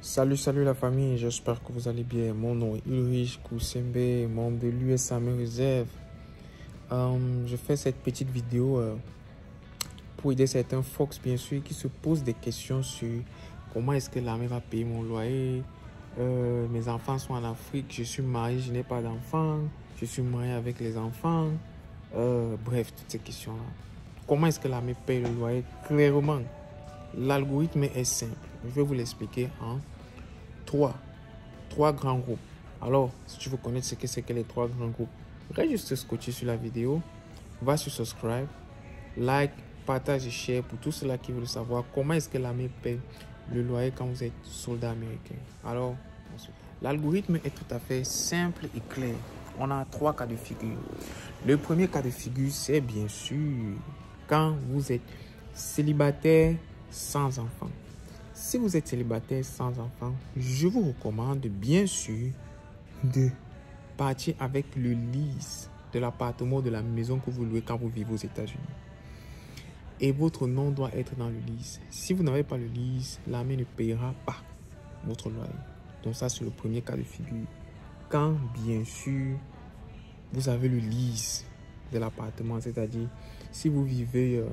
Salut la famille, j'espère que vous allez bien. Mon nom est Ulrich Koussembe, membre de l'USAME Réserve. Je fais cette petite vidéo pour aider certains Fox, bien sûr, qui se posent des questions sur comment est-ce que l'armée va payer mon loyer. Mes enfants sont en Afrique, je suis marié, je n'ai pas d'enfants, je suis marié avec les enfants. Bref, toutes ces questions-là. Comment est-ce que l'armée paye le loyer? Clairement, l'algorithme est simple. Je vais vous l'expliquer en trois grands groupes. Alors, si tu veux connaître ce que c'est que les trois grands groupes, reste juste scotché sur la vidéo, va sur subscribe, like, partage et share pour tous ceux-là qui veulent savoir comment est-ce que l'armée paye le loyer quand vous êtes soldat américain. Alors, l'algorithme est tout à fait simple et clair. On a trois cas de figure. Le premier cas de figure, c'est bien sûr quand vous êtes célibataire sans enfant. Si vous êtes célibataire sans enfant, je vous recommande bien sûr de partir avec le lease de l'appartement ou de la maison que vous louez quand vous vivez aux États-Unis. Et votre nom doit être dans le lease. Si vous n'avez pas le lease, l'armée ne payera pas votre loyer. Donc ça, c'est le premier cas de figure. Quand, bien sûr, vous avez le lease de l'appartement, c'est-à-dire si vous vivez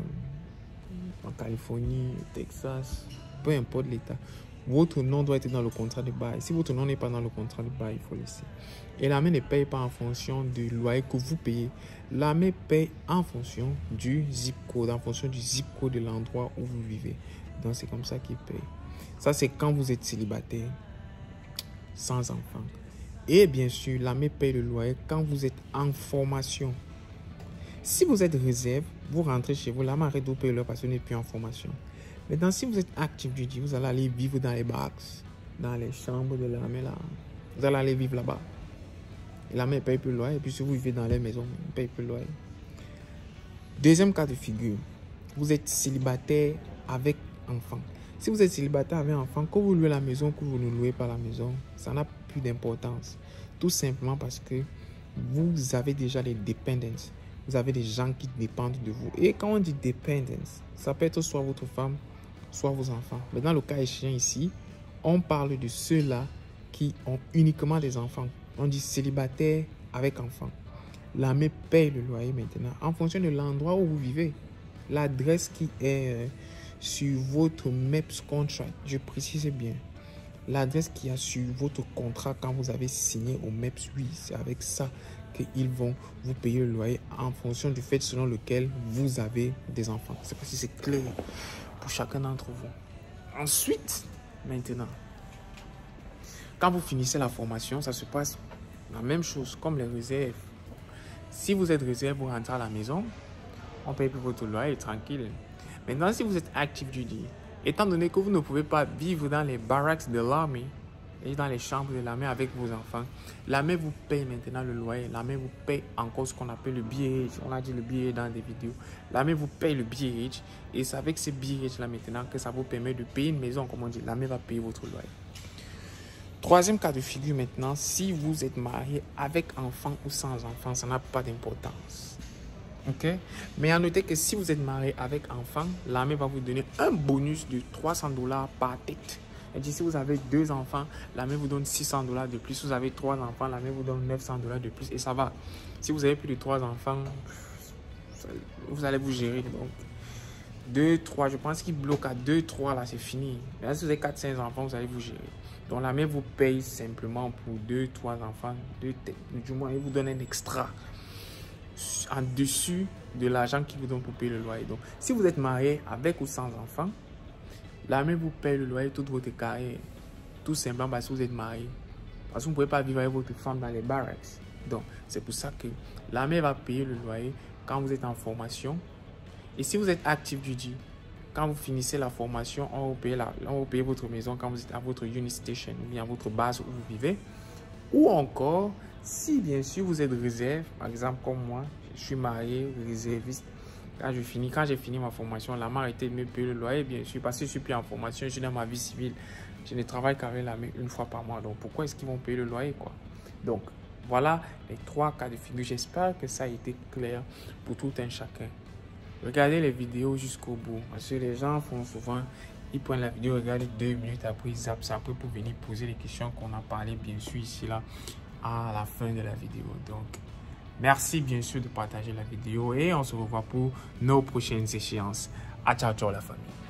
en Californie, au Texas, peu importe l'État, votre nom doit être dans le contrat de bail. Si votre nom n'est pas dans le contrat de bail, il faut laisser. Et l'armée ne paye pas en fonction du loyer que vous payez. L'armée paye en fonction du zip code, en fonction du zip code de l'endroit où vous vivez. Donc c'est comme ça qu'il paye. Ça, c'est quand vous êtes célibataire, sans enfant. Et bien sûr, l'armée paye le loyer quand vous êtes en formation. Si vous êtes réserve, vous rentrez chez vous, l'armée arrête de payer le parce que vous n'êtes plus en formation. Maintenant, si vous êtes active duty, vous allez aller vivre dans les barracks, dans les chambres de l'armée là. Vous allez aller vivre là-bas. L'armée paye plus le loyer. Et puis si vous vivez dans les maisons, elle paye plus le loyer. Deuxième cas de figure, vous êtes célibataire avec enfant. Si vous êtes célibataire avec enfant, que vous louez la maison, que vous ne louez pas la maison, ça n'a plus d'importance. Tout simplement parce que vous avez déjà les dependents. Vous avez des gens qui dépendent de vous. Et quand on dit dependence, ça peut être soit votre femme, soit vos enfants. Mais dans le cas échéant ici, on parle de ceux-là qui ont uniquement des enfants. On dit célibataire avec enfants. L'armée paye le loyer maintenant en fonction de l'endroit où vous vivez. L'adresse qui est sur votre MEPS contract, je précise bien. L'adresse qui est sur votre contrat quand vous avez signé au MEPS, oui, c'est avec ça qu'ils vont vous payer le loyer en fonction du fait selon lequel vous avez des enfants. Je ne sais pas si c'est clair pour chacun d'entre vous. Ensuite, maintenant, quand vous finissez la formation, ça se passe la même chose comme les réserves. Si vous êtes réserve, vous rentrez à la maison, on paye plus votre loyer tranquille. Maintenant, si vous êtes active duty, étant donné que vous ne pouvez pas vivre dans les barracks de l'armée et dans les chambres de l'armée avec vos enfants, l'armée vous paye maintenant le loyer. L'armée vous paye encore ce qu'on appelle le BH. On a dit le BH dans des vidéos. L'armée vous paye le BH et c'est avec ce BH là maintenant que ça vous permet de payer une maison, comme on dit. L'armée va payer votre loyer. Troisième cas de figure maintenant, si vous êtes marié avec enfant ou sans enfant, ça n'a pas d'importance. Ok? Mais à noter que si vous êtes marié avec enfant, l'armée va vous donner un bonus de $300 par tête. Et dit, si vous avez 2 enfants, l'armée vous donne $600 de plus. Si vous avez 3 enfants, l'armée vous donne $900 de plus. Et ça va. Si vous avez plus de 3 enfants, vous allez vous gérer. Donc, 2, 3, je pense qu'il bloque à 2, 3, là, c'est fini. Mais si vous avez 4, 5 enfants, vous allez vous gérer. Donc, l'armée vous paye simplement pour 2, 3 enfants, 2 têtes. Du moins, il vous donne un extra en dessus de l'argent qu'il vous donne pour payer le loyer. Donc, si vous êtes marié avec ou sans enfant, l'armée vous paye le loyer toute votre carrière. Tout simplement parce que vous êtes marié. Parce que vous ne pouvez pas vivre avec votre femme dans les barracks. Donc, c'est pour ça que l'armée va payer le loyer quand vous êtes en formation. Et si vous êtes active duty, quand vous finissez la formation, on va payer votre maison quand vous êtes à votre unit station ou bien à votre base où vous vivez. Ou encore, si bien sûr vous êtes réserve, par exemple comme moi, je suis marié, réserviste. Quand j'ai fini ma formation, l'armée a arrêté de me payer le loyer, bien sûr, parce que je suis plus en formation, je suis dans ma vie civile. Je ne travaille qu'avec l'armée une fois par mois. Donc, pourquoi est-ce qu'ils vont payer le loyer, quoi? Donc, voilà les 3 cas de figure. J'espère que ça a été clair pour tout un chacun. Regardez les vidéos jusqu'au bout. Parce que les gens font souvent Ils prennent la vidéo, regardent 2 minutes, après ils zappent ça après pour venir poser les questions qu'on a parlé bien sûr ici là à la fin de la vidéo. Donc, merci bien sûr de partager la vidéo et on se revoit pour nos prochaines échéances. À ciao, ciao la famille.